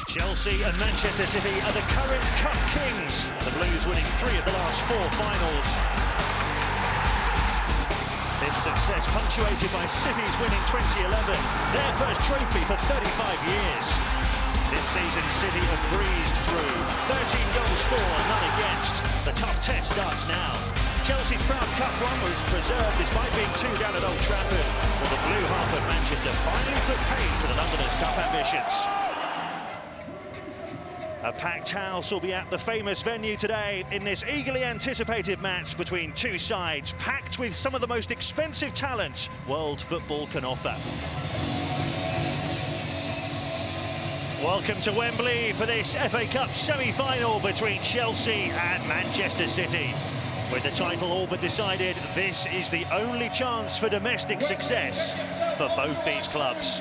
Chelsea and Manchester City are the current Cup kings. The Blues winning 3 of the last 4 finals. This success punctuated by City's winning 2011, their first trophy for 35 years. This season, City have breezed through. 13 goals for, none against. The tough test starts now. Chelsea's proud Cup run was preserved despite being 2 down at Old Trafford, while the blue half of Manchester finally put paid to the Londoners' Cup ambitions. A packed house will be at the famous venue today in this eagerly anticipated match between two sides, packed with some of the most expensive talent world football can offer. Welcome to Wembley for this FA Cup semi-final between Chelsea and Manchester City. With the title all but decided, this is the only chance for domestic success for both these clubs.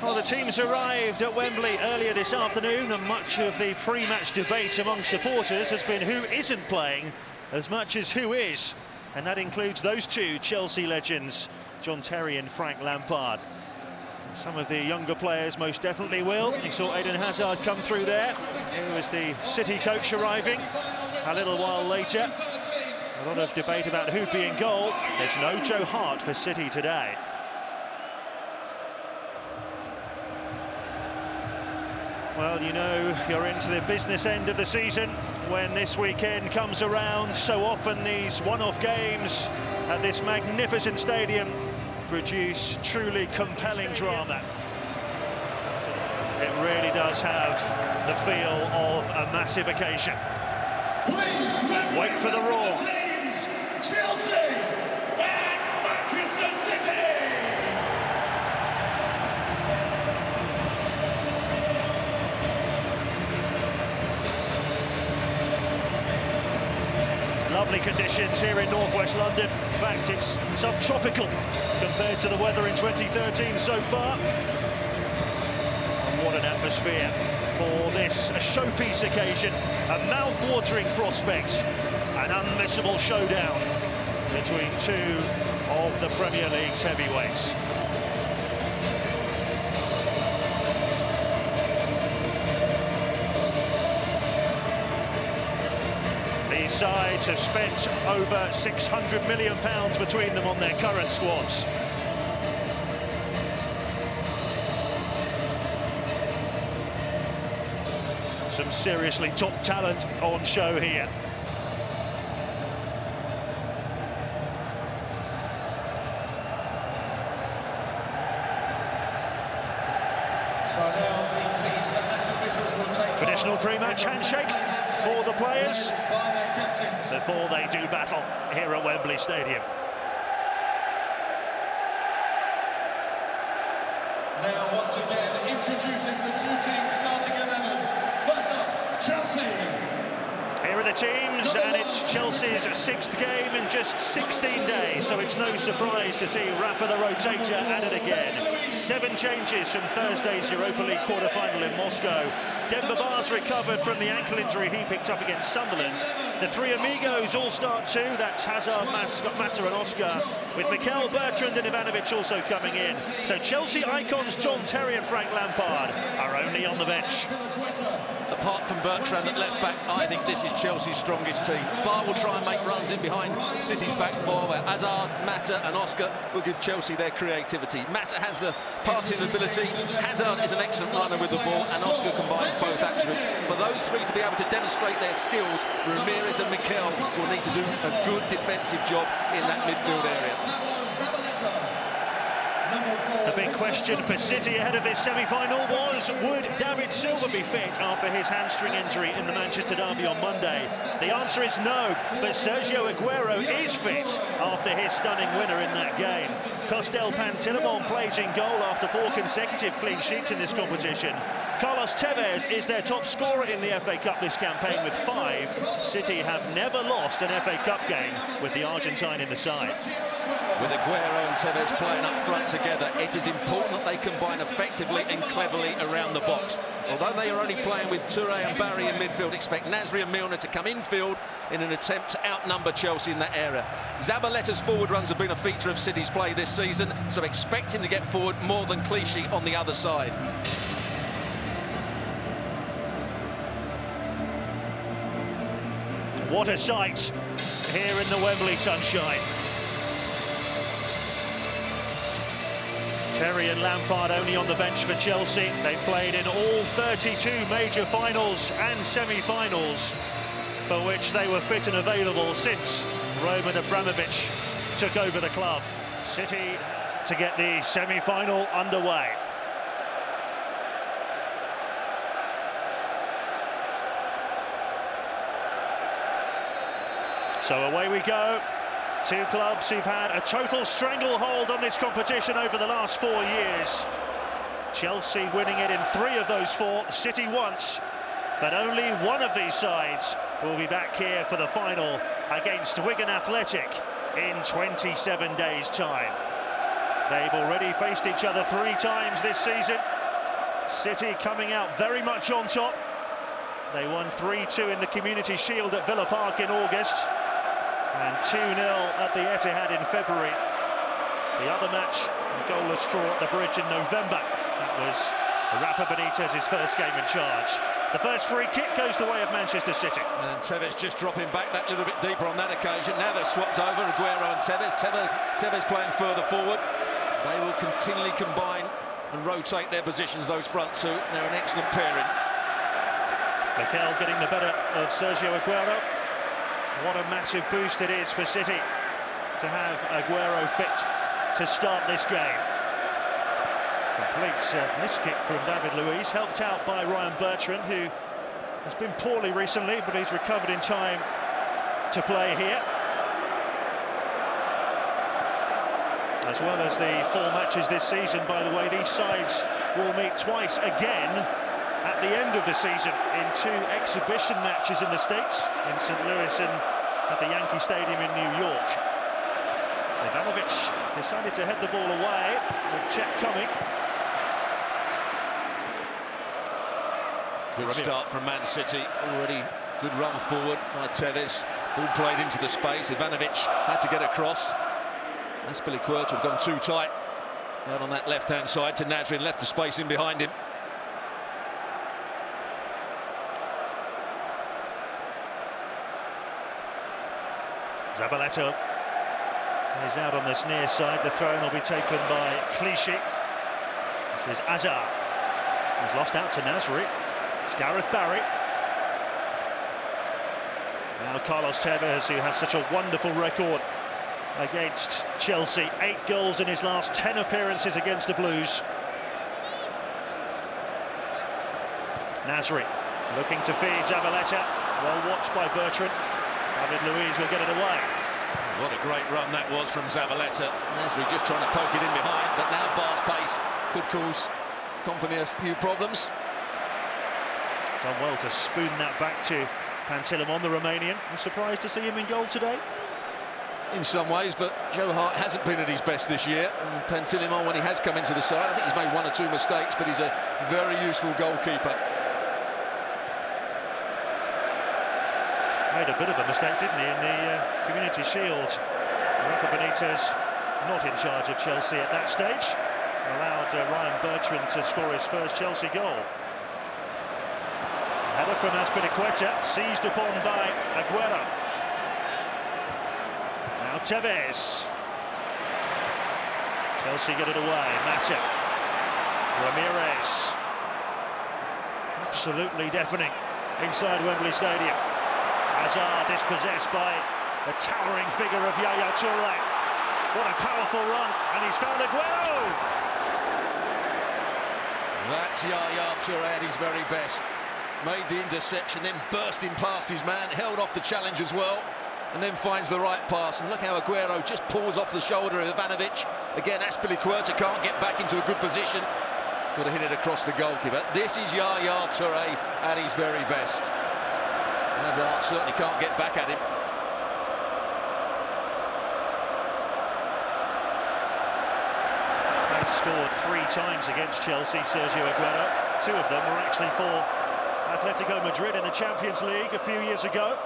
Well, the teams arrived at Wembley earlier this afternoon, and much of the pre-match debate among supporters has been who isn't playing as much as who is. And that includes those two Chelsea legends, John Terry and Frank Lampard. Some of the younger players most definitely will. You saw Eden Hazard come through there. Here was the City coach arriving a little while later. A lot of debate about who'd be in goal. There's no Joe Hart for City today. Well, you know, you're into the business end of the season when this weekend comes around. So often these one-off games at this magnificent stadium produce truly compelling drama. It really does have the feel of a massive occasion. Wait for the roar. Chelsea and Manchester City. Lovely conditions here in northwest London. In fact, it's subtropical compared to the weather in 2013 so far. And what an atmosphere for this showpiece occasion. A mouth-watering prospect, an unmissable showdown between two of the Premier League's heavyweights. These sides have spent over £600 million between them on their current squads. Some seriously top talent on show here. So now the teams and match officials will take traditional pre-match handshake for the players by their captains before they do battle here at Wembley Stadium. Now, once again, introducing the two teams starting 11. First up, Chelsea. Here are the teams, and it's Chelsea's 6th game in just 16 days, so it's no surprise to see Rafa the Rotator at it again. 7 changes from Thursday's Europa League quarter-final in Moscow. Demba Ba's recovered from the ankle injury he picked up against Sunderland. The three amigos all start too. That's Hazard, Mata and Oscar, with Mikel, Bertrand and Ivanovic also coming in. So Chelsea icons John Terry and Frank Lampard are only on the bench. Apart from Bertrand at left back, I think this is Chelsea's strongest team. Bar will try and make runs in behind City's back four, where Hazard, Mata and Oscar will give Chelsea their creativity. Mata has the passing ability, Hazard is an excellent runner with the ball, and Oscar combines both attributes. For those three to be able to demonstrate their skills, Ramirez and Mikel will need to do a good defensive job in that midfield area. The big question for City ahead of this semi-final was, would David Silva be fit after his hamstring injury in the Manchester derby on Monday? The answer is no, but Sergio Aguero is fit after his stunning winner in that game. Costel Pantilimon plays in goal after 4 consecutive clean sheets in this competition. Carlos Tevez is their top scorer in the FA Cup this campaign with 5. City have never lost an FA Cup game with the Argentine in the side. With Aguero and Tevez playing up front together, it is important that they combine effectively and cleverly around the box. Although they are only playing with Touré and Barry in midfield, expect Nasri and Milner to come infield in an attempt to outnumber Chelsea in that area. Zabaletta's forward runs have been a feature of City's play this season, so expect him to get forward more than Clichy on the other side. What a sight here in the Wembley sunshine. Terry and Lampard only on the bench for Chelsea. They played in all 32 major finals and semi-finals for which they were fit and available since Roman Abramovich took over the club. City to get the semi-final underway. So away we go. Two clubs who've had a total stranglehold on this competition over the last 4 years. Chelsea winning it in 3 of those 4, City once, but only one of these sides will be back here for the final against Wigan Athletic in 27 days' time. They've already faced each other 3 times this season. City coming out very much on top. They won 3-2 in the Community Shield at Villa Park in August, and 2-0 at the Etihad in February. The other match, a goalless draw at the Bridge in November. That was Rafa Benitez's first game in charge. The first free kick goes the way of Manchester City. And Tevez just dropping back that little bit deeper on that occasion. Now they're swapped over, Aguero and Tevez. Tevez playing further forward. They will continually combine and rotate their positions, those front two. They're an excellent pairing. Mikel getting the better of Sergio Aguero. What a massive boost it is for City to have Aguero fit to start this game. Complete miskick from David Luiz, helped out by Ryan Bertrand, who has been poorly recently, but he's recovered in time to play here. As well as the 4 matches this season, by the way, these sides will meet twice again at the end of the season in 2 exhibition matches in the States, in St. Louis and at the Yankee Stadium in New York. Ivanovic decided to head the ball away with Cech coming. Good start from Man City, already good run forward by Tevez. Ball played into the space, Ivanovic had to get across. Azpilicueta have gone too tight out on that left-hand side to Nasri and left the space in behind him. Zabaleta is out on this near side. The throw-in will be taken by Clichy. This is Azar. He's lost out to Nasri. It's Gareth Barry. Now Carlos Tevez, who has such a wonderful record against Chelsea. 8 goals in his last 10 appearances against the Blues. Nasri looking to feed Zabaleta. Well watched by Bertrand. David Luiz will get it away. What a great run that was from Zabaleta. Nasri just trying to poke it in behind, but now Bar's pace could cause company a few problems. Done well to spoon that back to Pantilimon, the Romanian. I'm surprised to see him in goal today. In some ways, but Joe Hart hasn't been at his best this year, and Pantilimon, when he has come into the side, I think he's made 1 or 2 mistakes, but he's a very useful goalkeeper. Made a bit of a mistake, didn't he, in the Community Shield. Rafa Benitez not in charge of Chelsea at that stage. Allowed Ryan Bertrand to score his first Chelsea goal. Header from Azpilicueta, seized upon by Aguero. Now Tevez. Chelsea get it away. Mata. Ramirez. Absolutely deafening inside Wembley Stadium. Hazard dispossessed by the towering figure of Yaya Touré. What a powerful run, and he's found Aguero! That's Yaya Touré at his very best. Made the interception, then bursting past his man, held off the challenge as well, and then finds the right pass. And look how Aguero just pulls off the shoulder of Ivanovic. Again, Azpilicueta can't get back into a good position. He's got to hit it across the goalkeeper. This is Yaya Touré at his very best. Hazard certainly can't get back at him. He scored 3 times against Chelsea, Sergio Aguero. 2 of them were actually for Atletico Madrid in the Champions League a few years ago.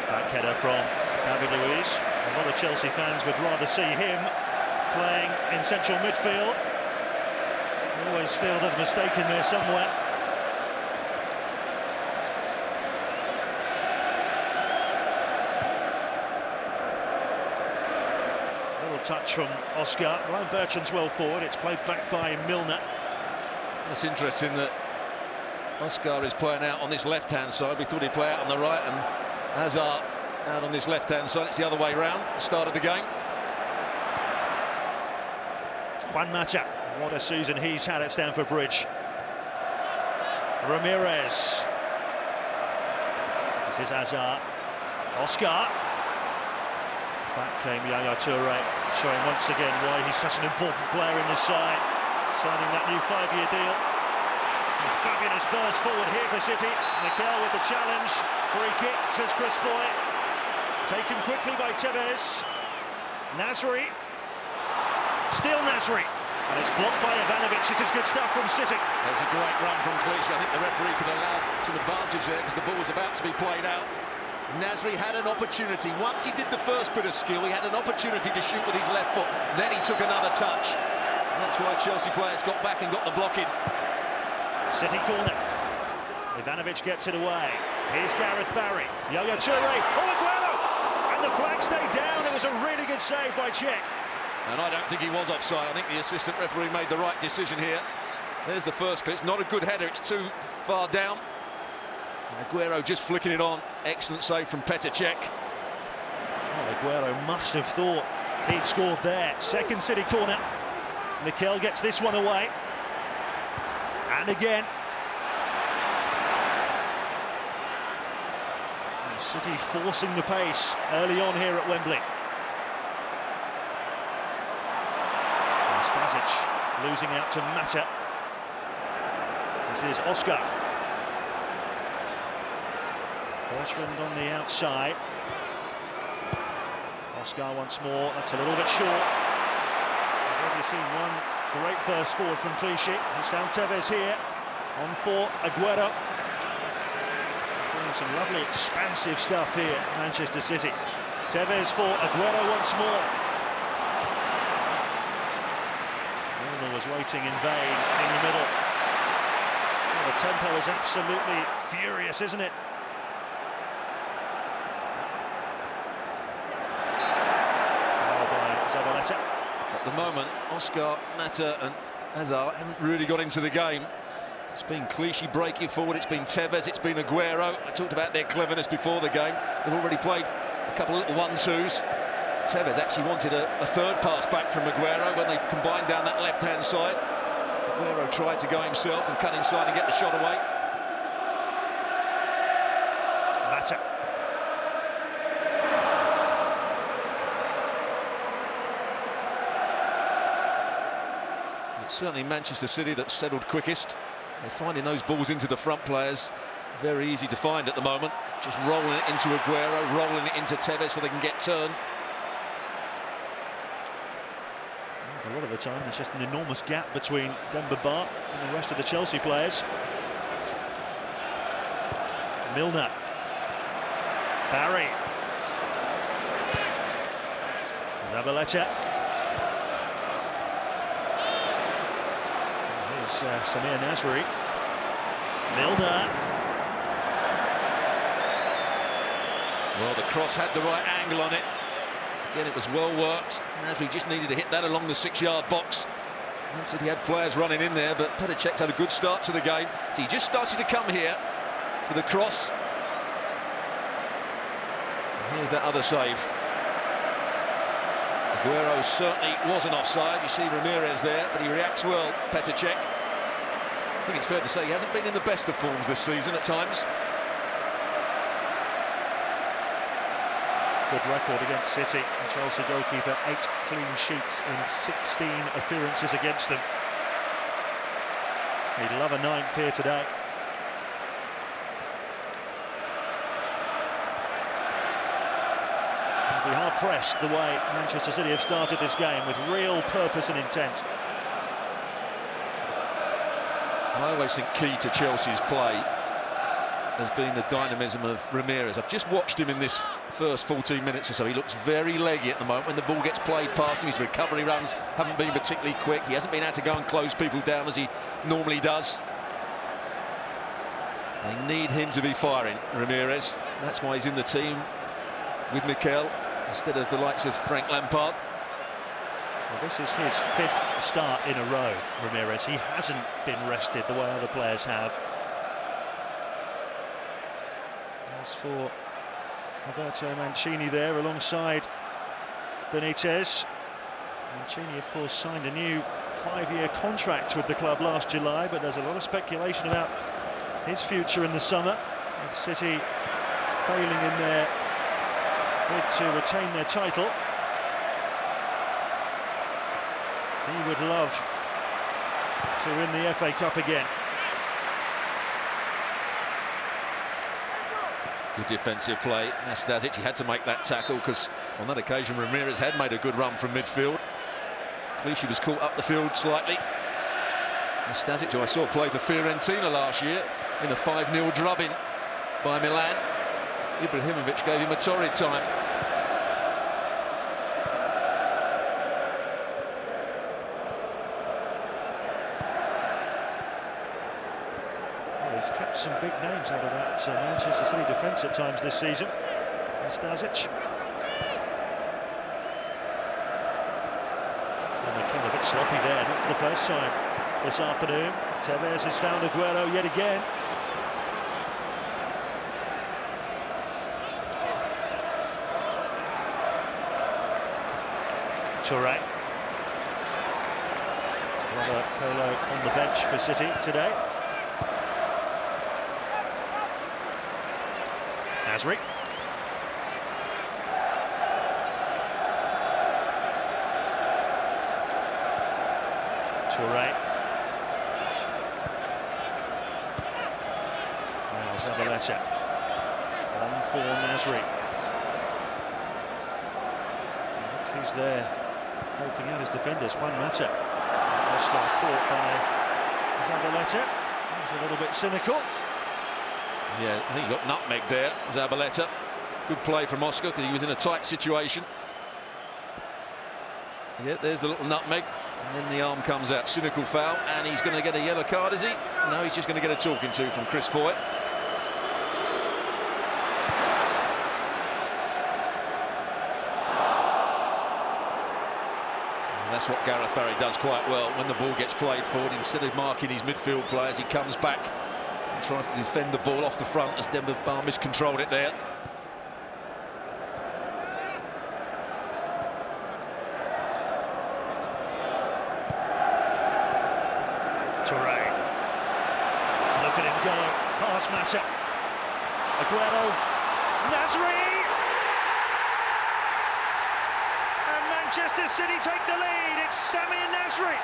Back header from David Luiz. A lot of Chelsea fans would rather see him playing in central midfield. I always feel there's a mistake in there somewhere. Little touch from Oscar. Ryan Bertrand's well forward. It's played back by Milner. It's interesting that Oscar is playing out on this left-hand side. We thought he'd play out on the right, and Hazard out on this left-hand side. It's the other way round. Start of the game. Juan Mata, what a season he's had at Stamford Bridge. Ramirez. This is Hazard. Oscar. Back came Yaya Toure, showing once again why he's such an important player in this side, signing that new 5-year deal. A fabulous burst forward here for City. Mikel with the challenge. Free kick, says Chris Foy. Taken quickly by Tevez. Nasri. Still Nasri. And it's blocked by Ivanovic. This is good stuff from City. There's a great run from Clichy. I think the referee could allow some advantage there because the ball was about to be played out. Nasri had an opportunity. Once he did the first bit of skill, he had an opportunity to shoot with his left foot. Then he took another touch. And that's why Chelsea players got back and got the block in. City corner. Ivanovic gets it away. Here's Gareth Barry. Yaya Toure. Oh, Aguero! And the flag stayed down. It was a really good save by Cech. And I don't think he was offside. I think the assistant referee made the right decision here. There's the first clip. It's not a good header. It's too far down. And Aguero just flicking it on. Excellent save from Petr Cech. Well, Aguero must have thought he'd scored there. Second City corner. Mikel gets this one away. And again. City forcing the pace early on here at Wembley. Stasic losing out to Mata. This is Oscar. Bertrand on the outside. Oscar once more. That's a little bit short. We've already seen one great burst forward from Clichy. He's found Tevez here. On for Aguero. Doing some lovely expansive stuff here at Manchester City. Tevez for Aguero once more. Milner was waiting in vain in the middle. Well, the tempo is absolutely furious, isn't it? Zabaleta. At the moment, Oscar, Mata and Hazard haven't really got into the game. It's been Clichy breaking forward, it's been Tevez, it's been Aguero. I talked about their cleverness before the game. They've already played a couple of little 1-2s. Tevez actually wanted a third pass back from Aguero when they combined down that left-hand side. Aguero tried to go himself and cut inside and get the shot away. Mata. It's certainly Manchester City that settled quickest. They're finding those balls into the front players very easy to find at the moment. Just rolling it into Aguero, rolling it into Tevez so they can get turned. A lot of the time there's just an enormous gap between Demba Ba and the rest of the Chelsea players. Milner. Barry. Zabaleta. Here's Samir Nasri. Milner. Well, the cross had the right angle on it. Again, it was well worked. Nasri just needed to hit that along the 6-yard box. And said he had players running in there, but Petr Cech had a good start to the game. So he just started to come here for the cross. And here's that other save. Aguero certainly wasn't offside. You see Ramirez there, but he reacts well, Petr Cech. I think it's fair to say he hasn't been in the best of forms this season at times. Good record against City. The Chelsea goalkeeper, 8 clean sheets in 16 appearances against them. He'd love a 9th here today. He'll be hard-pressed the way Manchester City have started this game, with real purpose and intent. I always think key to Chelsea's play has been the dynamism of Ramirez. I've just watched him in this first 14 minutes or so. He looks very leggy at the moment when the ball gets played past him. His recovery runs haven't been particularly quick. He hasn't been able to go and close people down as he normally does. They need him to be firing, Ramirez. That's why he's in the team with Mikel instead of the likes of Frank Lampard. Well, this is his 5th start in a row, Ramirez. He hasn't been rested the way other players have. As for Roberto Mancini there alongside Benitez. Mancini, of course, signed a new 5-year contract with the club last July, but there's a lot of speculation about his future in the summer, with City failing in their bid to retain their title. He would love to win the FA Cup again. Good defensive play. Nastasic, he had to make that tackle because on that occasion Ramirez had made a good run from midfield. Clichy was caught up the field slightly. Nastasic, who I saw play for Fiorentina last year in a 5-0 drubbing by Milan. Ibrahimovic gave him a torrid time. He's kept some big names out of that Manchester City defence at times this season. Nastasic. And a bit sloppy there, not for the first time this afternoon. Tevez has found Aguero yet again. Touré. Robert Colo on the bench for City today. Nasri. Touré. Now Zabaleta. On for Nasri. Look who's there helping out his defenders. Juan Mata. Oscar caught by Zabaleta. He's a little bit cynical. Yeah, I think he got nutmeg there, Zabaleta. Good play from Oscar because he was in a tight situation. Yeah, there's the little nutmeg, and then the arm comes out. Cynical foul, and he's going to get a yellow card, is he? No, he's just going to get a talking to from Chris Foyt. And that's what Gareth Barry does quite well when the ball gets played forward. Instead of marking his midfield players, he comes back and tries to defend the ball off the front as Demba Ba miscontrolled it there. Touré. Look at him go past Mata. Aguero. It's Nasri. And Manchester City take the lead. It's Samir Nasri.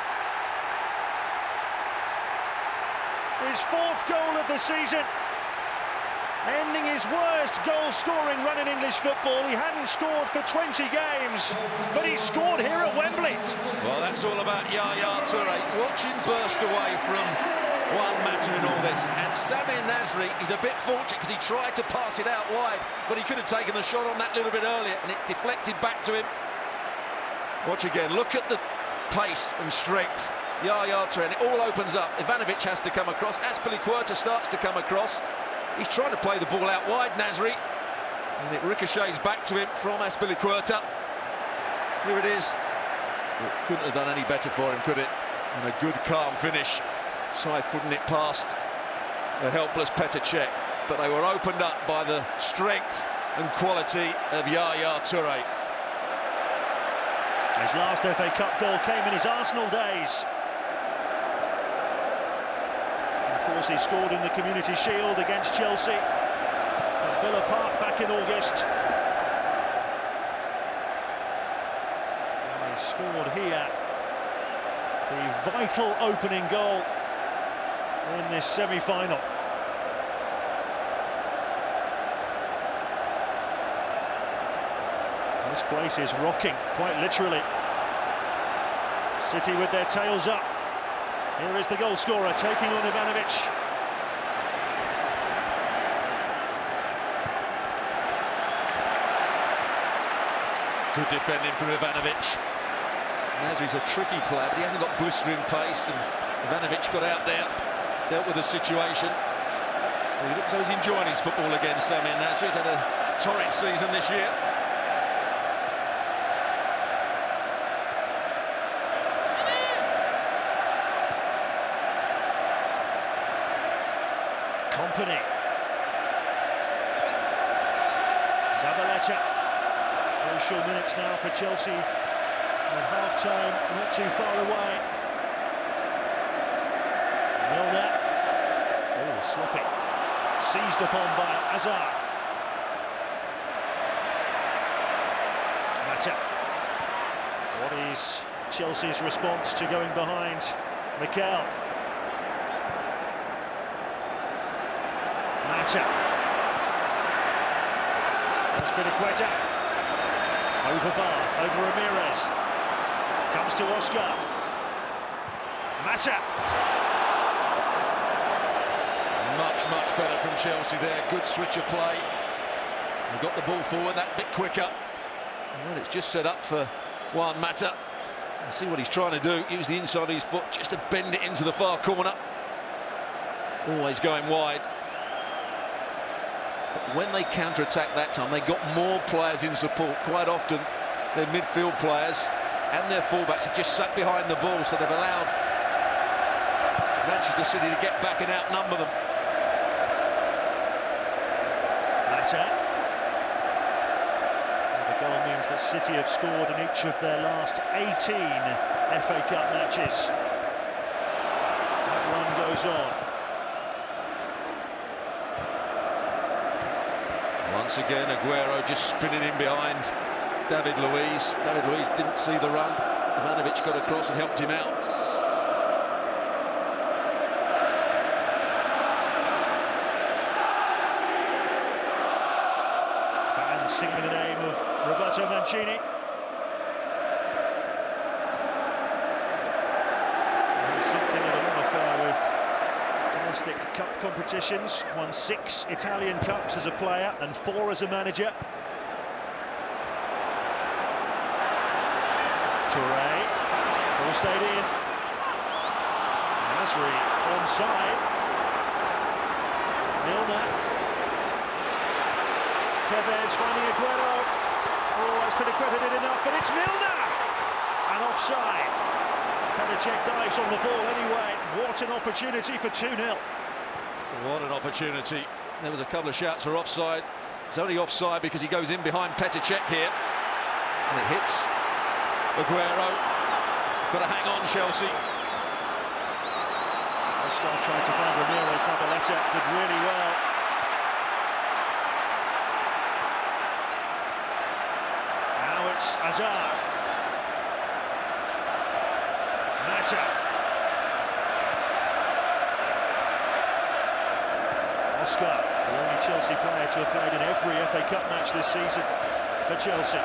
His 4th goal of the season, ending his worst goal-scoring run in English football. He hadn't scored for 20 games, but he scored here at Wembley. Well, that's all about Yaya Touré. Watch him burst away from Juan Mata in all this. And Samir Nasri, he's a bit fortunate because he tried to pass it out wide, but he could have taken the shot on that a little bit earlier, and it deflected back to him. Watch again. Look at the pace and strength. Yaya Touré, and it all opens up. Ivanovic has to come across. Azpilicueta starts to come across. He's trying to play the ball out wide, Nasri, and it ricochets back to him from Azpilicueta. Here it is. It couldn't have done any better for him, could it? And a good, calm finish. Side-footing it past the helpless Petr Cech, but they were opened up by the strength and quality of Yaya Touré. His last FA Cup goal came in his Arsenal days. Of course, he scored in the Community Shield against Chelsea at Villa Park back in August. And he scored here the vital opening goal in this semi-final. This place is rocking, quite literally. City with their tails up. Here is the goal scorer taking on Ivanovic. Good defending from Ivanovic. Nasri's a tricky player, but he hasn't got blistering pace, and Ivanovic got out there, dealt with the situation. He looks like he's enjoying his football again, Samir Nasri. He's had a torrid season this year. Kompany. Zabaleta. Crucial minutes now for Chelsea. At half-time, not too far away. Milner. Oh, sloppy. Seized upon by Hazard. Mata. What is Chelsea's response to going behind Mikel? Mata. Azpilicueta. Over Bar, over Ramirez. Comes to Oscar. Mata. Much better from Chelsea there. Good switch of play. They got the ball forward that bit quicker. Well, it's just set up for Juan Mata. You see what he's trying to do. Use the inside of his foot just to bend it into the far corner. Always going wide. But when they counter-attack that time, they got more players in support. Quite often, their midfield players and their fullbacks have just sat behind the ball, so they've allowed Manchester City to get back and outnumber them. Mata. The goal means that City have scored in each of their last 18 FA Cup matches. That run goes on. Once again, Aguero just spinning in behind David Luiz. David Luiz didn't see the run. Ivanovic got across and helped him out. Fans singing the name of Roberto Mancini. There's something of a love affair with domestic cup competitions. Won 6 Italian Cups as a player and 4 as a manager. Touré, ball stayed in. Nasri onside. Milner. Tevez finding Aguero. Oh, Azpilicueta did enough, but it's Milner! And offside. Petr Cech dives on the ball anyway. What an opportunity for 2-0. What an opportunity. There was a couple of shouts for offside. It's only offside because he goes in behind Petr Cech here. And it hits Aguero. Got to hang on, Chelsea. Oscar tried to find Ramirez. Zabaleta did really well. Now it's Hazard. Mata. Oscar, the only Chelsea player to have played in every FA Cup match this season for Chelsea.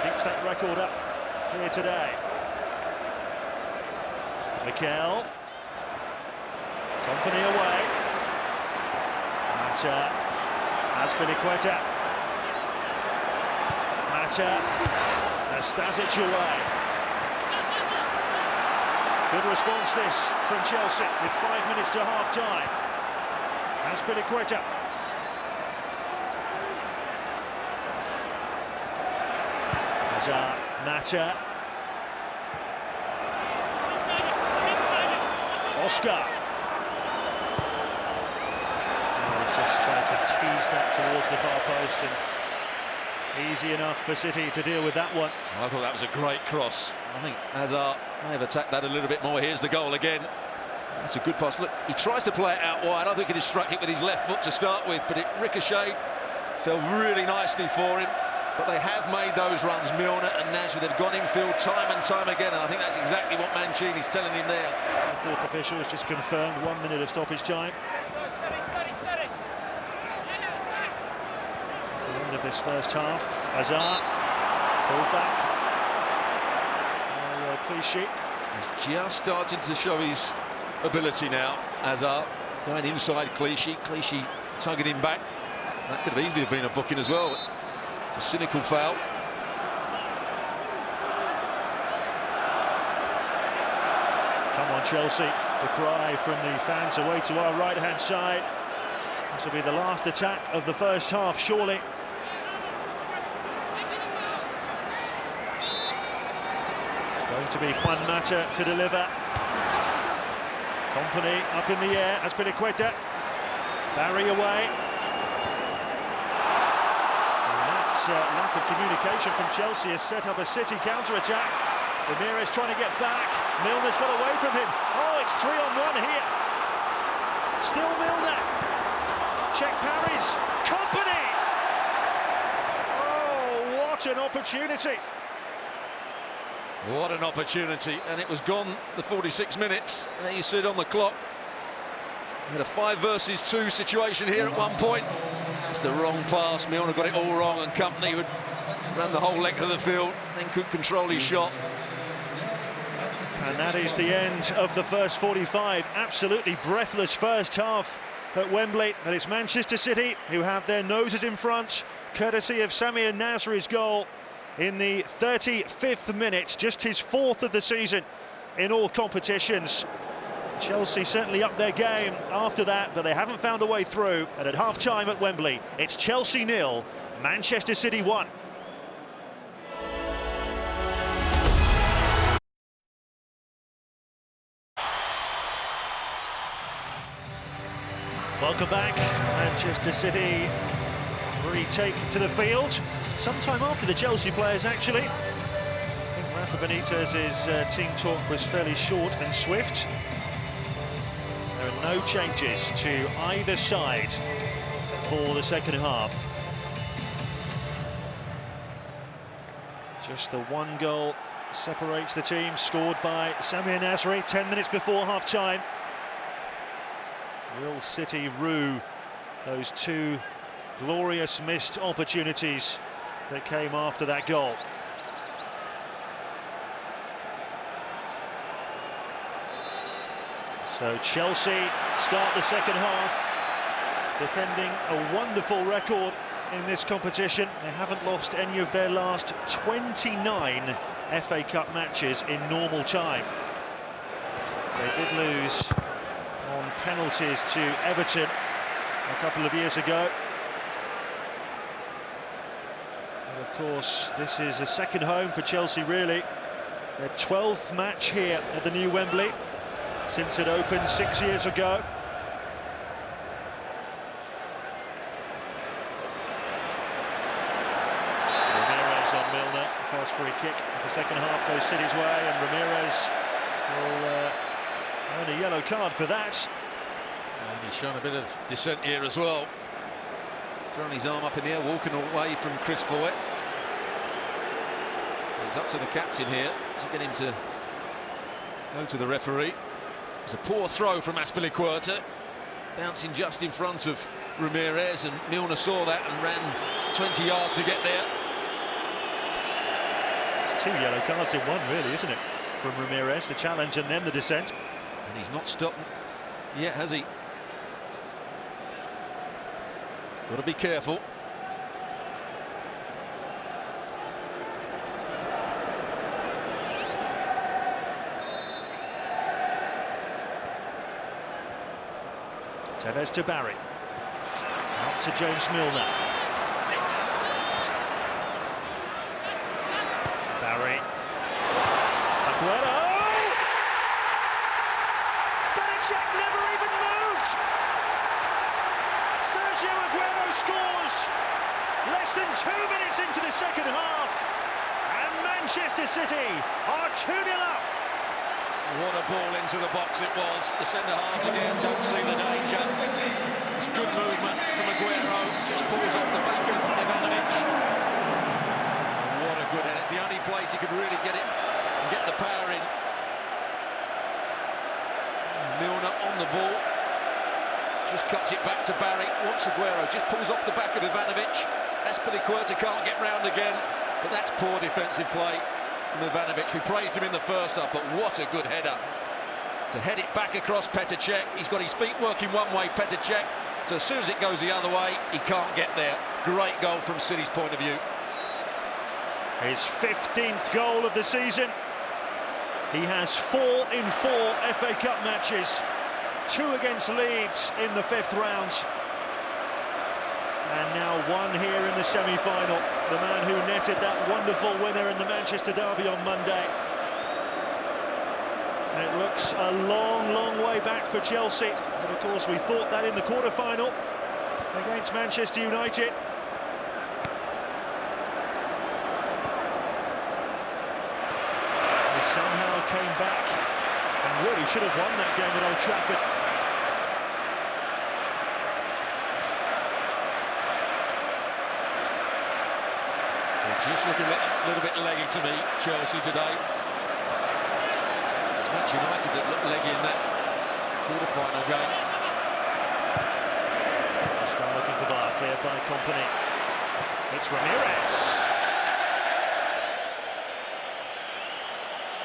Keeps that record up here today. Mikel. Kompany away. Mata. Azpilicueta. Mata. Nastasic away. Good response this from Chelsea with 5 minutes to half-time. Azpilicueta. Hazard. Mata. Oscar. He's just trying to tease that towards the far post, and easy enough for City to deal with that one. I thought that was a great cross. I think Hazard may have attacked that a little bit more. Here's the goal again. That's a good pass. Look, he tries to play it out wide. I think he struck it with his left foot to start with, but it ricocheted. Fell really nicely for him. But they have made those runs, Milner and Nasri. They've gone infield time and time again, and I think that's exactly what Mancini's telling him there. The fourth official has just confirmed 1 minute of stoppage time. The end of this first half. Hazard pulled back. Clichy. He's just starting to show his ability now. Hazard going inside Clichy. Clichy tugging him back. That could have easily been a booking as well. It's a cynical foul. Come on, Chelsea. The cry from the fans away to our right-hand side. This will be the last attack of the first half, surely. It's going to be Juan Mata to deliver. Kompany up in the air, Azpilicueta. Barry away. Lack of communication from Chelsea has set up a City counter-attack. Ramirez trying to get back. Milner's got away from him. Oh, it's 3-on-1 here. Still Milner. Check parries. Kompany. Oh, what an opportunity. What an opportunity, and it was gone the 46 minutes. There you see it on the clock. We had a 5 versus 2 situation here at one point. It's the wrong pass. Milner got it all wrong, and Kompany would run the whole length of the field, then could control his shot. And that is the end of the first 45. Absolutely breathless first half at Wembley. But it's Manchester City who have their noses in front, courtesy of Samir Nasri's goal in the 35th minute, just his 4th of the season in all competitions. Chelsea certainly up their game after that, but they haven't found a way through. And at half-time at Wembley, it's Chelsea 0, Manchester City 1. Welcome back. Manchester City retake to the field, sometime after the Chelsea players, actually. I think Rafa Benitez's team talk was fairly short and swift. There are no changes to either side for the second half. Just the one goal separates the team, scored by Samir Nasri 10 minutes before half-time. Will City rue those 2 glorious missed opportunities that came after that goal? So Chelsea start the second half defending a wonderful record in this competition. They haven't lost any of their last 29 FA Cup matches in normal time. They did lose on penalties to Everton a couple of years ago. And of course, this is a second home for Chelsea, really. Their 12th match here at the new Wembley since it opened 6 years ago. Ramirez on Milner, fast free kick. The second half goes City's way, and Ramirez will earn a yellow card for that. And he's shown a bit of dissent here as well. Throwing his arm up in the air, walking away from Chris Foyt. It's up to the captain here to get him to go to the referee. It's a poor throw from Azpilicueta, bouncing just in front of Ramirez, and Milner saw that and ran 20 yards to get there. It's 2 yellow cards in one, really, isn't it? From Ramirez, the challenge and then the dissent. And he's not stopped yet, has he? He's got to be careful. Tevez to Barry. Out to James Milner. Barry. Aguero! Benitez never even moved! Sergio Aguero scores! Less than 2 minutes into the second half. And Manchester City are 2-0 up. What a ball into the box it was. The centre-halves again don't see the danger. It's good movement from Aguero. Just pulls off the back of Ivanovic. What a good head. It's the only place he could really get it and get the power in. Milner on the ball. Just cuts it back to Barry. Watch Aguero. Just pulls off the back of Ivanovic. Azpilicueta can't get round again. But that's poor defensive play. Ivanovic, we praised him in the first half, but what a good header to head it back across Petr Cech. He's got his feet working one way, Petr Cech, so as soon as it goes the other way, he can't get there. Great goal from City's point of view. His 15th goal of the season. He has 4 in 4 FA Cup matches, 2 against Leeds in the 5th round. And now 1 here in the semi-final. The man who netted that wonderful winner in the Manchester derby on Monday. And it looks a long, long way back for Chelsea. But of course, we thought that in the quarter-final against Manchester United. They somehow came back and really should have won that game at Old Trafford. Just looking a little bit leggy to me, Chelsea today. It's Manchester United that looked leggy in that quarter-final game. Oscar looking for bar, cleared by Kompany. It's Ramirez.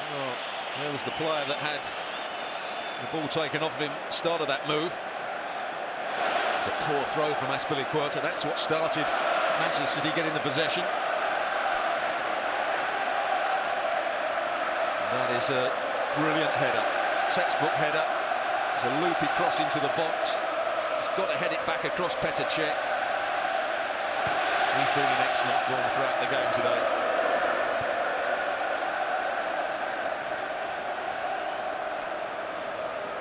Well, there was the player that had the ball taken off him, started that move. It's a poor throw from Azpilicueta. That's what started Manchester City getting the possession. That is a brilliant header, textbook header. It's a loopy cross into the box. He's got to head it back across Petr Cech. He's been in excellent form throughout the game today.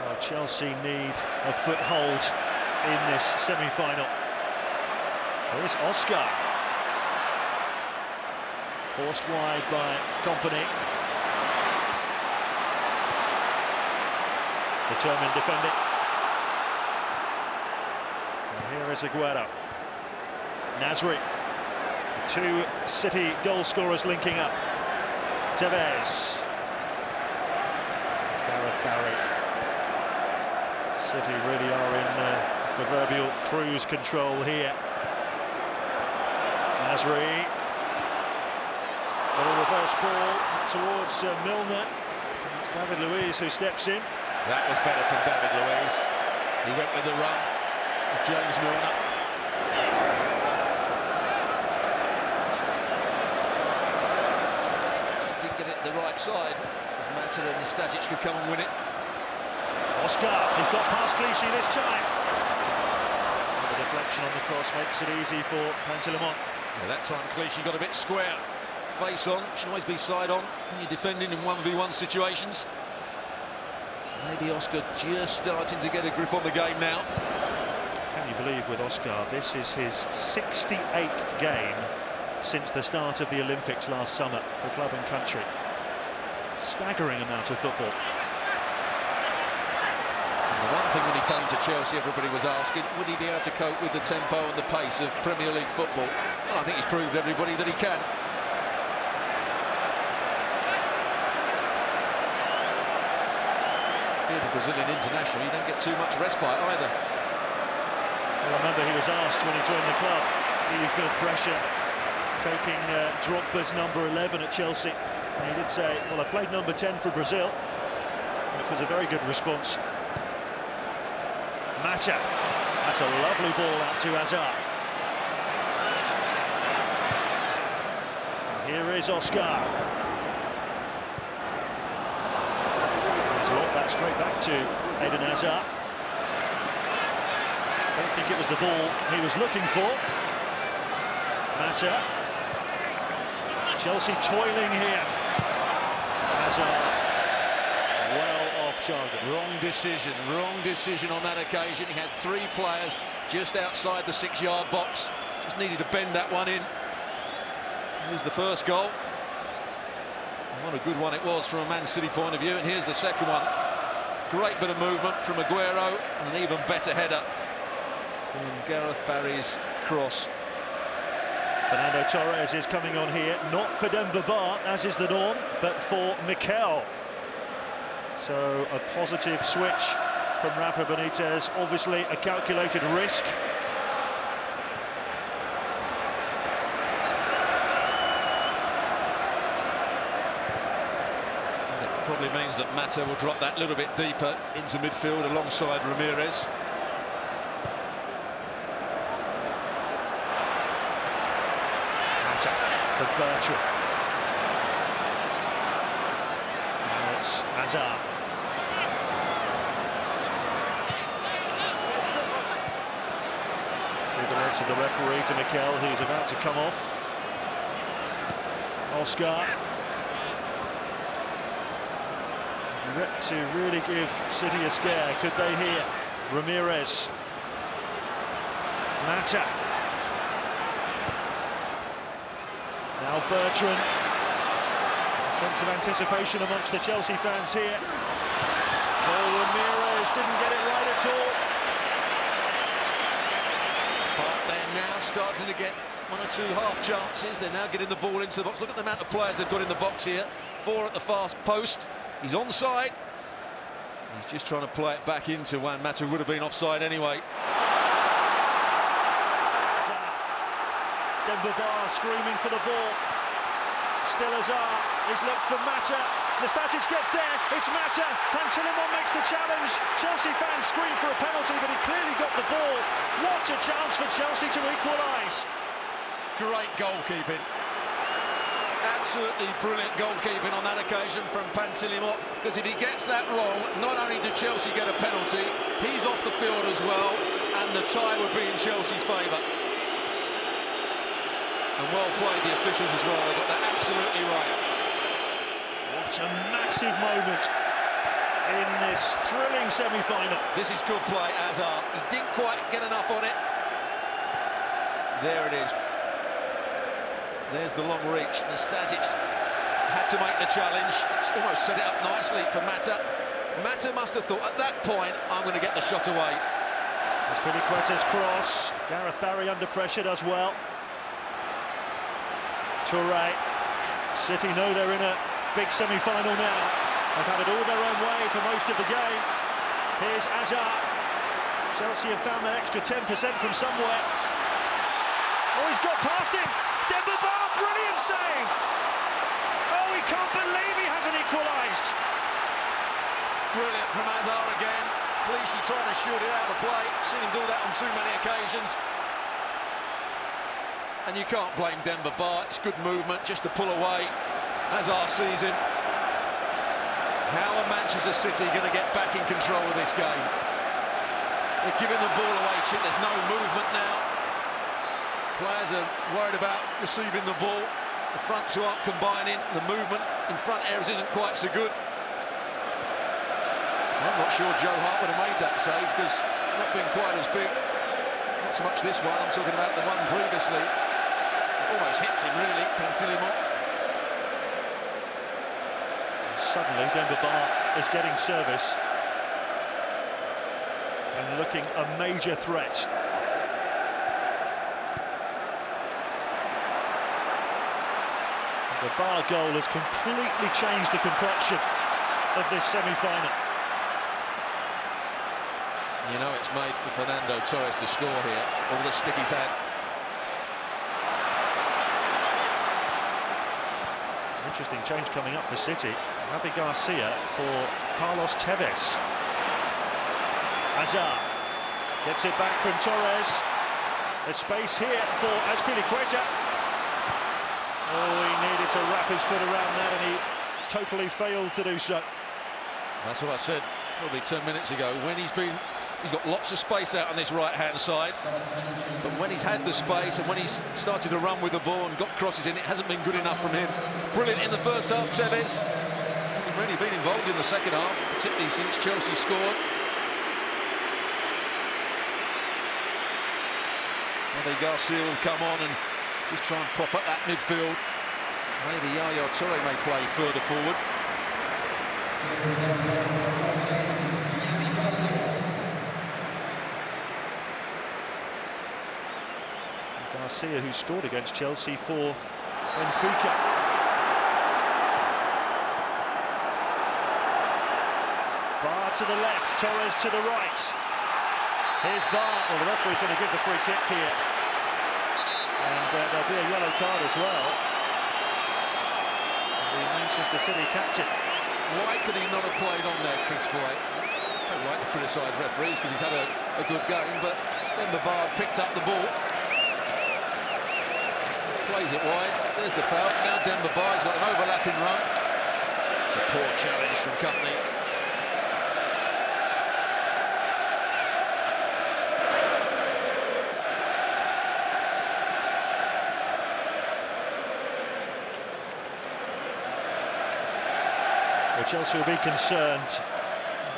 Well, Chelsea need a foothold in this semi-final. Here's Oscar. Forced wide by Kompany. Determined defending. And here is Aguero. Nasri. The 2 City goal scorers linking up. Tevez. Gareth Barry. City really are in proverbial cruise control here. Nasri. A reverse ball towards Milner. It's David Luiz who steps in. That was better from David Luiz. He went with the run of James Milner. Just didn't get it the right side. If Mata and Stasic could come and win it. Oscar has got past Clichy this time. And the deflection on the cross makes it easy for Pantilimon. Yeah, that time Clichy got a bit square. Face on, should always be side on when you're defending in 1v1 situations. Maybe Oscar just starting to get a grip on the game now. Can you believe with Oscar, this is his 68th game since the start of the Olympics last summer for club and country. Staggering amount of football. And the one thing when he came to Chelsea, everybody was asking, would he be able to cope with the tempo and the pace of Premier League football? Well, I think he's proved everybody that he can. The Brazilian international, you don't get too much respite either. Well, I remember he was asked when he joined the club, do you feel pressure taking Drogba's number 11 at Chelsea? And he did say, well, I played number 10 for Brazil, which was a very good response. Mata, that's a lovely ball out to Hazard. And here is Oscar. That straight back to Eden Hazard. I don't think it was the ball he was looking for. Mata. Chelsea toiling here. Hazard well off target. Wrong decision on that occasion. He had 3 players just outside the 6-yard box. Just needed to bend that one in. Here's the first goal. What a good one it was from a Man City point of view, and here's the second one. Great bit of movement from Aguero, and an even better header from Gareth Barry's cross. Fernando Torres is coming on here, not for Demba Ba, as is the norm, but for Mikel. So a positive switch from Rafa Benitez, obviously a calculated risk. Probably means that Mata will drop that little bit deeper into midfield alongside Ramirez. Mata to Bertrand. pass. Hazard. Through the legs of the referee to Mikel, who's about to come off. Oscar. Yet to really give City a scare. Could they here? Ramirez. Mata. Now Bertrand. A sense of anticipation amongst the Chelsea fans here. Oh, Ramirez didn't get it right at all. But they're now starting to get one or two half chances. They're now getting the ball into the box. Look at the amount of players they've got in the box here. 4 at the fast post. He's onside. He's just trying to play it back into Juan Mata, who would have been offside anyway. Demba Ba screaming for the ball. Still Hazard. He's looked for Mata. Nastasic gets there. It's Mata. Pantilimon makes the challenge. Chelsea fans scream for a penalty, but he clearly got the ball. What a chance for Chelsea to equalise. Great goalkeeping. Absolutely brilliant goalkeeping on that occasion from Pantilimon, because if he gets that wrong, not only do Chelsea get a penalty, he's off the field as well, and the tie would be in Chelsea's favour. And well played, the officials as well, they got that absolutely right. What a massive moment in this thrilling semi-final. This is good play, Hazard. He didn't quite get enough on it. There it is. There's the long reach. Nastasic had to make the challenge. It's almost set it up nicely for Mata. Mata must have thought, at that point, I'm going to get the shot away. Azpilicueta's cross. Gareth Barry under pressure does well. Touré. City know they're in a big semi-final now. They've had it all their own way for most of the game. Here's Hazard. Chelsea have found that extra 10% from somewhere. Oh, he's got past him. Demba Ba, brilliant save! Oh, he can't believe he hasn't equalised. Brilliant from Hazard again. Clichy trying to shoot it out of play. Seen him do that on too many occasions. And you can't blame Demba Ba. It's good movement just to pull away. Hazard sees him. How are Manchester City going to get back in control of this game? They're giving the ball away, Chip. There's no movement now. Players are worried about receiving the ball. The front two aren't combining. The movement in front areas isn't quite so good. I'm not sure Joe Hart would have made that save, because not being quite as big. Not so much this one, I'm talking about the one previously. It almost hits him, really, Pantilimon. Suddenly, Demba Ba is getting service. And looking a major threat. The Ba goal has completely changed the complexion of this semi-final. You know it's made for Fernando Torres to score here, all the stick he's had. Interesting change coming up for City. Javi Garcia for Carlos Tevez. Hazard gets it back from Torres. There's space here for Azpilicueta. Oh, he needed to wrap his foot around that, and he totally failed to do so. That's what I said probably 10 minutes ago. When he's got lots of space out on this right-hand side, but when he's had the space and when he's started to run with the ball and got crosses in, it hasn't been good enough from him. Brilliant in the first half, Tevez. Hasn't really been involved in the second half, particularly since Chelsea scored. Javi Garcia will come on and just try and prop up that midfield. Maybe Yaya Touré may play further forward. Garcia, who scored against Chelsea for Benfica. Ba to the left, Torres to the right. Here's Ba. Well, the referee's going to give the free kick here. And there'll be a yellow card as well. The Manchester City captain. Why could he not have played on there, Chris Foy? I don't like to criticise referees because he's had a good game, but Demba Ba picked up the ball. Plays it wide. There's the foul. Now Demba Ba's got an overlapping run. It's a poor challenge from Company. Well, Chelsea will be concerned.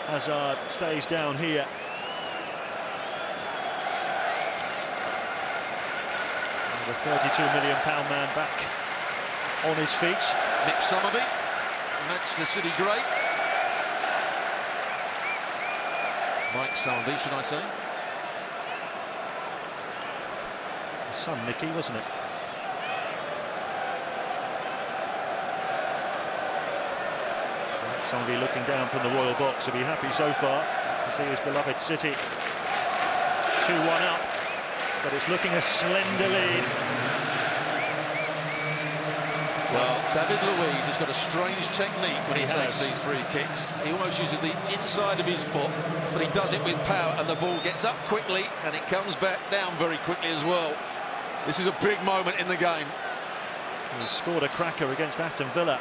Hazard stays down here. The £32 million man back on his feet. Nick Summerby, Manchester City great. Mike Summerby, should I say? His son Nicky, wasn't it? Summerby looking down from the royal box. He'll be happy so far to see his beloved City 2-1 up, but it's looking a slender lead. Well, David Luiz has got a strange technique when he takes these free kicks. He almost uses the inside of his foot, but he does it with power, and the ball gets up quickly and it comes back down very quickly as well. This is a big moment in the game. He scored a cracker against Aston Villa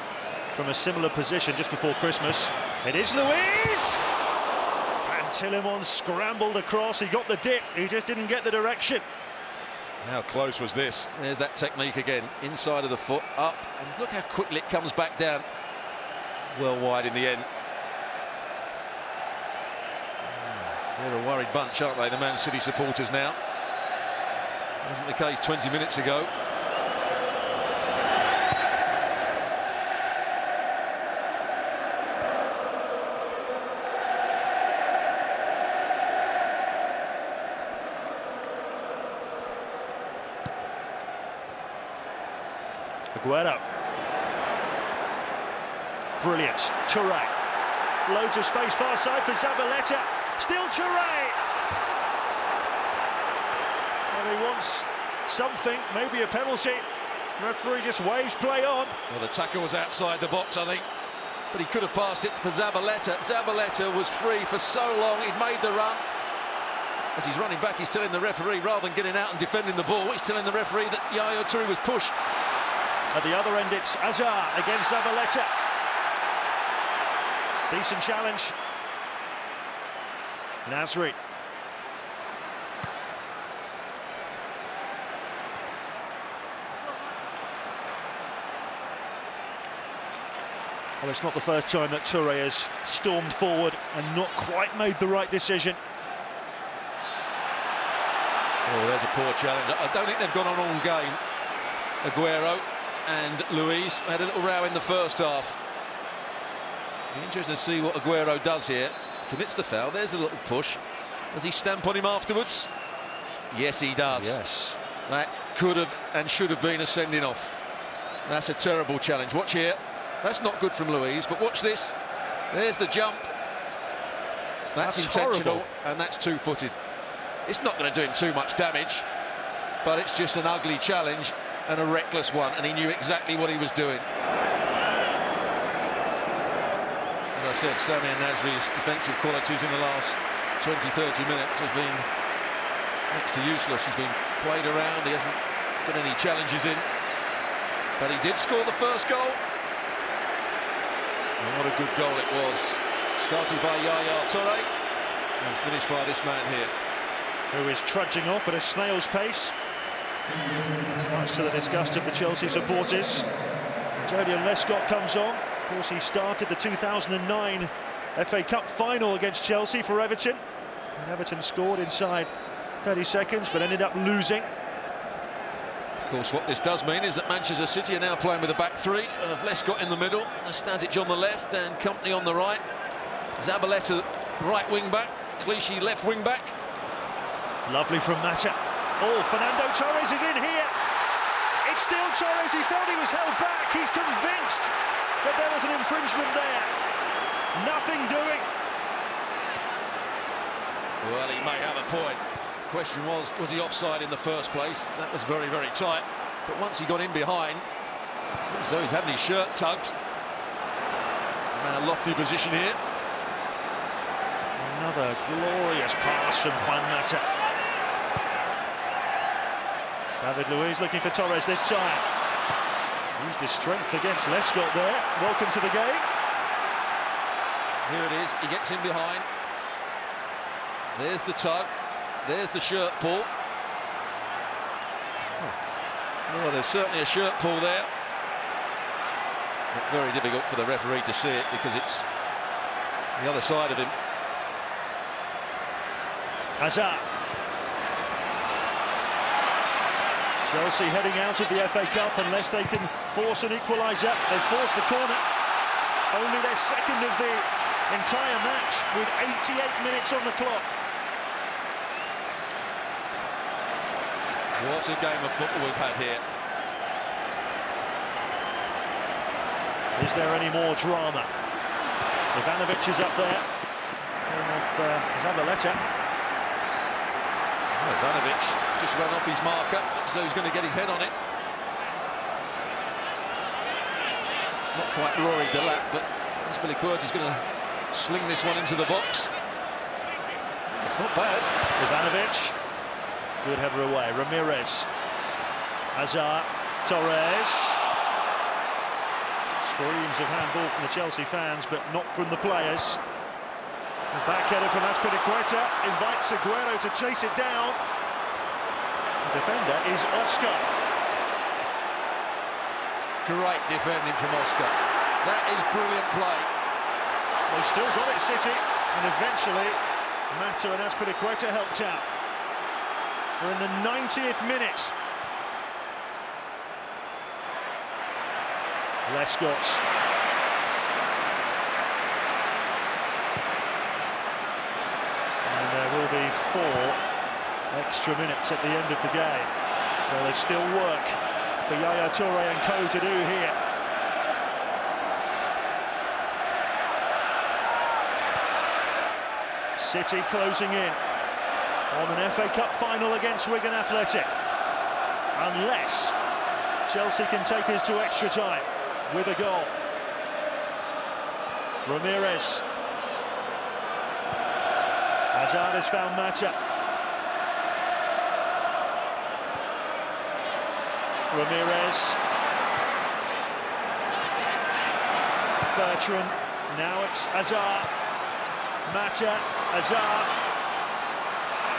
from a similar position just before Christmas. It is Luiz! Pantilimon scrambled across, he got the dip, he just didn't get the direction. How close was this? There's that technique again, inside of the foot, up, and look how quickly it comes back down. Well wide in the end. They're a worried bunch, aren't they, the Man City supporters now? Wasn't the case 20 minutes ago. Aguero. Brilliant. Touré. Loads of space far side for Zabaleta. Still Touré. Well, he wants something, maybe a penalty. Referee just waves play on. Well, the tackle was outside the box, I think, but he could have passed it for Zabaleta. Zabaleta was free for so long, he'd made the run. As he's running back, he's telling the referee, rather than getting out and defending the ball, he's telling the referee that Yaya Touré was pushed. At the other end, it's Hazard against Zabaleta. Decent challenge. Nasri. Well, it's not the first time that Touré has stormed forward and not quite made the right decision. Oh, there's a poor challenge. I don't think they've gone on all game. Aguero and Luiz had a little row in the first half. Be interesting to see what Aguero does here. Commits the foul. There's a little push. Does he stamp on him afterwards? Yes, he does. Yes. That could have and should have been a sending off. That's a terrible challenge. Watch here. That's not good from Luiz, but watch this. There's the jump. That's intentional, horrible. And that's two-footed. It's not going to do him too much damage, but it's just an ugly challenge and a reckless one, and he knew exactly what he was doing. As I said, Samir Nasri's defensive qualities in the last 20-30 minutes have been next to useless. He's been played around, he hasn't got any challenges in, but he did score the first goal. And what a good goal it was. Started by Yaya Touré and finished by this man here, who is trudging off at a snail's pace, much to the disgust of the Chelsea supporters. Joleon Lescott comes on. Of course, he started the 2009 FA Cup final against Chelsea for Everton. And Everton scored inside 30 seconds, but ended up losing. Of course, what this does mean is that Manchester City are now playing with a back three of Lescott in the middle, Stasic on the left and Company on the right. Zabaleta right wing-back, Clichy left wing-back. Lovely from Mata. Oh, Fernando Torres is in here. It's still Torres. He felt he was held back. He's convinced that there was an infringement there. Nothing doing. Well, he may have a point. Question was he offside in the first place? That was very, very tight. But once he got in behind, looks as though he's having his shirt tugged. Now, lofty position here. Another glorious pass from Juan Mata. David Luiz looking for Torres this time. Used his strength against Lescott there. Welcome to the game. Here it is, he gets in behind. There's the tug, there's the shirt pull. Oh, there's certainly a shirt pull there. But very difficult for the referee to see it because it's the other side of him. Hazard. Chelsea heading out of the FA Cup unless they can force an equaliser. They've forced a corner. Only their second of the entire match with 88 minutes on the clock. What a game of football we've had here. Is there any more drama? Ivanovic is up there. Zabaleta. Oh, Ivanovic just run off his marker, looks as though he's going to get his head on it. It's not quite Rory Delap, but Azpilicueta is going to sling this one into the box. It's not bad. Ivanovic. Good header away. Ramirez. Hazard. Torres. Screams of handball from the Chelsea fans, but not from the players. The back header from Azpilicueta invites Aguero to chase it down. The defender is Oscar. Great defending from Oscar. That is brilliant play. They've still got it, City, and eventually Mata and Azpilicueta helped out. We're in the 90th minute. Lescott. And there will be 4 extra minutes at the end of the game. So there's still work for Yaya Toure and co to do here. City closing in on an FA Cup final against Wigan Athletic. Unless Chelsea can take us to extra time with a goal. Ramirez. Hazard has found Mata. Ramirez. Bertrand. Now it's Hazard. Mata. Hazard.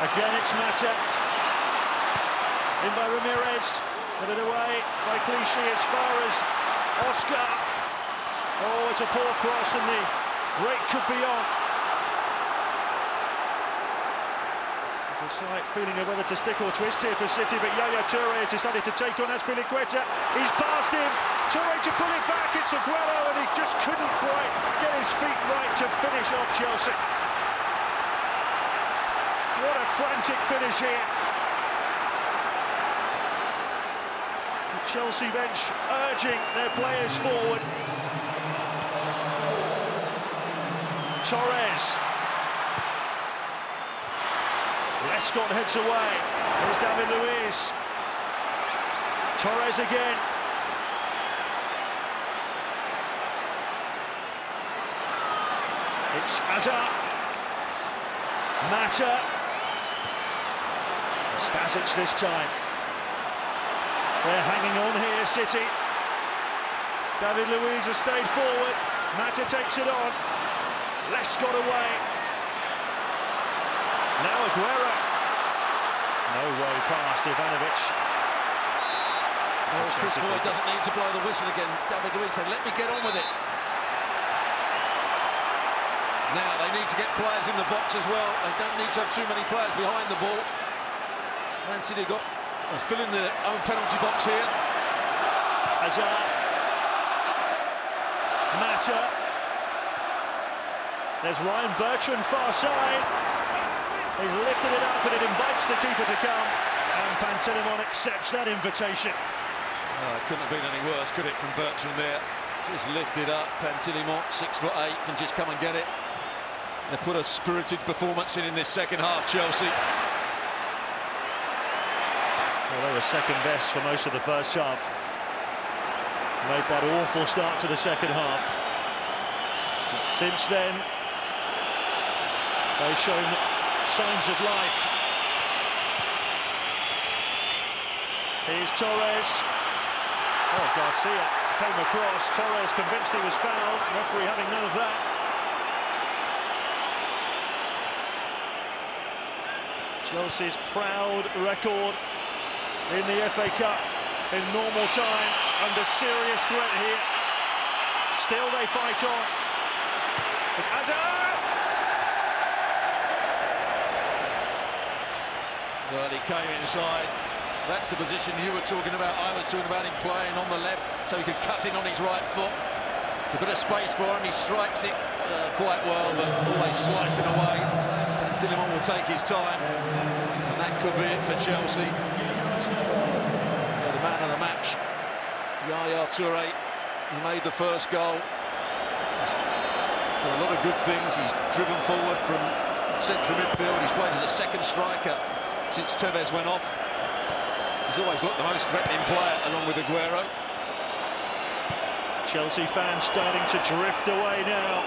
Again it's Mata. In by Ramirez. Put it away by Clichy as far as Oscar. Oh, it's a poor cross and the break could be on. There's a slight feeling of whether to stick or twist here for City, but Yaya Toure has decided to take on Azpilicueta. He's past him. Toure to pull it back. It's Aguero and he just couldn't quite get his feet right to finish off Chelsea. What a frantic finish here. Chelsea bench urging their players forward. Torres. Lescott heads away. Here's David Luiz. Torres again. It's Hazard. Mata. Stasic this time. They're hanging on here, City. David Luiz has stayed forward. Mata takes it on. Lescott away. Now Aguero. No way past Ivanovic. Oh, Chris Floyd doesn't need to blow the whistle again. David Luiz said, let me get on with it. Now they need to get players in the box as well. They don't need to have too many players behind the ball. Man City got fill in their own penalty box here. Hazard. Mata. There's Ryan Bertrand far side. He's lifted it up and it invites the keeper to come. And Pantilimon accepts that invitation. Oh, it couldn't have been any worse, could it, from Bertrand there? Just lifted up. Pantilimon, 6'8", can just come and get it. They put a spirited performance in this second half, Chelsea. Well, they were second best for most of the first half. Made that awful start to the second half. But since then, they've shown signs of life. Here's Torres. Oh, Garcia came across. Torres convinced he was fouled. Referee having none of that. Chelsea's proud record in the FA Cup in normal time, under serious threat here. Still they fight on. It's Hazard! Well, he came inside. That's the position you were talking about. I was talking about him playing on the left, so he could cut in on his right foot. It's a bit of space for him. He strikes it quite well, but always slicing away. And Tielemans will take his time, and that could be it for Chelsea. The man of the match, Yaya Toure, he made the first goal. He's done a lot of good things. He's driven forward from central midfield. He's played as a second striker since Tevez went off. He's always looked the most threatening player, along with Aguero. Chelsea fans starting to drift away now.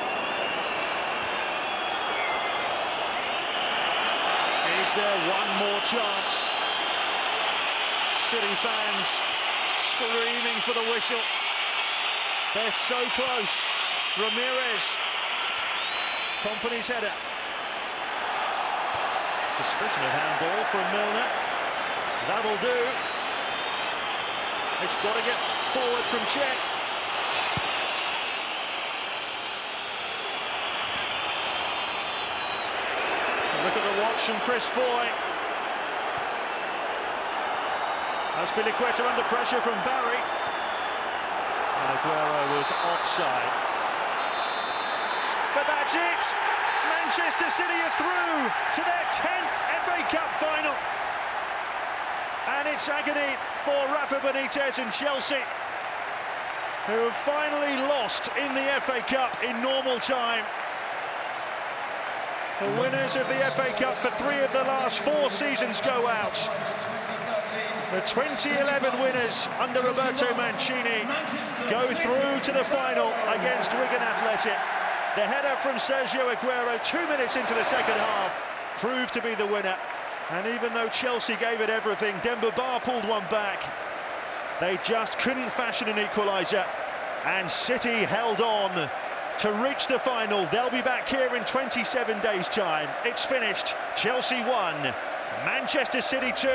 Is there one more chance? City fans screaming for the whistle. They're so close. Ramirez, Kompany's header. Suspicion of handball from Milner. That'll do. It's got to get forward from Cech. Look at the watch from Chris Foy. Azpilicueta under pressure from Barry. And Aguero was offside. But that's it! Manchester City are through to their 10th FA Cup final. And it's agony for Rafa Benitez and Chelsea, who have finally lost in the FA Cup in normal time. The winners of the FA Cup for 3 of the last 4 seasons go out. The 2011 winners under Roberto Mancini go through to the final against Wigan Athletic. The header from Sergio Aguero 2 minutes into the second half proved to be the winner. And even though Chelsea gave it everything, Demba Ba pulled one back. They just couldn't fashion an equaliser. And City held on to reach the final. They'll be back here in 27 days' time. It's finished. Chelsea 1, Manchester City 2.